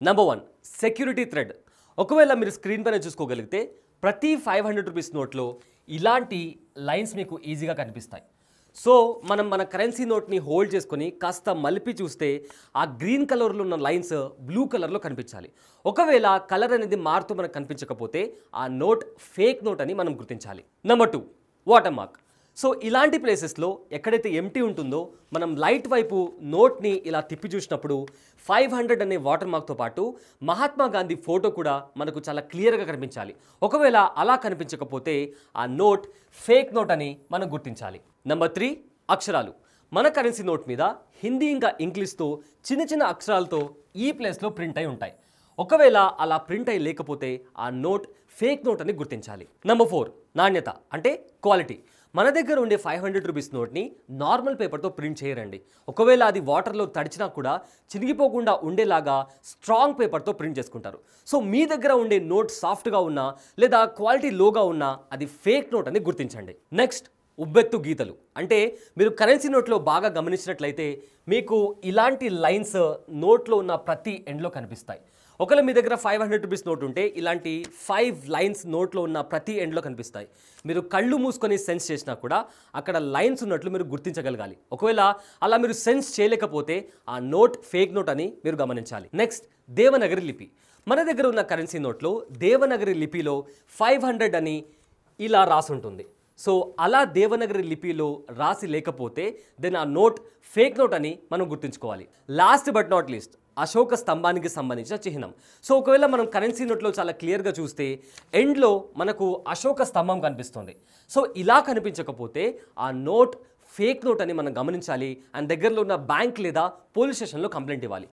Number 1 security thread. ఒకవేళ మీరు screen పైన చూసుకోగలిగితే ప్రతి 500 రూపీస్ నోట్లో ఇలాంటి లైన్స్ మీకు ఈజీగా కనిపిస్తాయి. సో మనం మన కరెన్సీ నోట్ని హోల్డ్ చేసుకొని కాస్త మలిపి చూస్తే ఆ గ్రీన్ కలర్లో ఉన్న లైన్స్ బ్లూ కలర్లో కనిపించాలి. ఒకవేళ కలర్ అనేది మారుతూ మనకు కనిపించకపోతే ఆ నోట్ ఫేక్ నోట్ అని మనం గుర్తించాలి. Number 2 water mark. సో ఇలాంటి ప్లేసెస్లో ఎక్కడైతే ఎంటీ ఉంటుందో మనం లైట్ వైపు నోట్ని ఇలా తిప్పి చూసినప్పుడు 500 అనే వాటర్ మార్క్తో పాటు మహాత్మా గాంధీ ఫోటో కూడా మనకు చాలా క్లియర్గా కనిపించాలి. ఒకవేళ అలా కనిపించకపోతే ఆ నోట్ ఫేక్ నోట్ అని మనం గుర్తించాలి. నంబర్ 3 అక్షరాలు. మన కరెన్సీ నోట్ మీద హిందీ ఇంకా ఇంగ్లీష్తో చిన్న చిన్న అక్షరాలతో ఈ ప్లేస్లో ప్రింట్ అయి ఉంటాయి. ఒకవేళ అలా ప్రింట్ అయి లేకపోతే ఆ నోట్ ఫేక్ నోట్ అని గుర్తించాలి. నంబర్ 4 నాణ్యత అంటే క్వాలిటీ. మన దగ్గర ఉండే 500 రూపీస్ నోట్ని నార్మల్ పేపర్తో ప్రింట్ చేయరండి. ఒకవేళ అది వాటర్లో తడిచినా కూడా చినిగిపోకుండా ఉండేలాగా స్ట్రాంగ్ పేపర్తో ప్రింట్ చేసుకుంటారు. సో మీ దగ్గర ఉండే నోట్ సాఫ్ట్గా ఉన్నా లేదా క్వాలిటీ లోగా ఉన్నా అది ఫేక్ నోట్ అని గుర్తించండి. నెక్స్ట్ ఉబ్బెత్తు గీతలు. అంటే మీరు కరెన్సీ నోట్లో బాగా గమనించినట్లయితే మీకు ఇలాంటి లైన్స్ నోట్లో ఉన్న ప్రతి ఎండ్లో కనిపిస్తాయి. ఒకవేళ మీ దగ్గర 500 రూపీస్ నోట్ ఉంటే ఇలాంటి 5 లైన్స్ నోట్లో ఉన్న ప్రతి ఎండ్లో కనిపిస్తాయి. మీరు కళ్ళు మూసుకొని సెన్స్ చేసినా కూడా అక్కడ లైన్స్ ఉన్నట్లు మీరు గుర్తించగలగాలి. ఒకవేళ అలా మీరు సెన్స్ చేయలేకపోతే ఆ నోట్ ఫేక్ నోట్ అని మీరు గమనించాలి. నెక్స్ట్ దేవనగరి లిపి. మన దగ్గర ఉన్న కరెన్సీ నోట్లో దేవనగరి లిపిలో 500 అని ఇలా రాసి ఉంటుంది. సో అలా దేవనగరి లిపిలో రాసి లేకపోతే దెన్ ఆ నోట్ ఫేక్ నోట్ అని మనం గుర్తుంచుకోవాలి. Last but not least Ashoka స్తంభానికి సంబంధించిన చిహ్నం. సో ఒకవేళ మనం కరెన్సీ నోట్లో చాలా క్లియర్గా చూస్తే ఎండ్లో మనకు అశోక స్తంభం కనిపిస్తుంది. సో ఇలా కనిపించకపోతే ఆ నోట్ ఫేక్ నోట్ అని మనం గమనించాలి అండ్ దగ్గరలో ఉన్న బ్యాంక్ లేదా పోలీస్ స్టేషన్లో కంప్లైంట్ ఇవ్వాలి.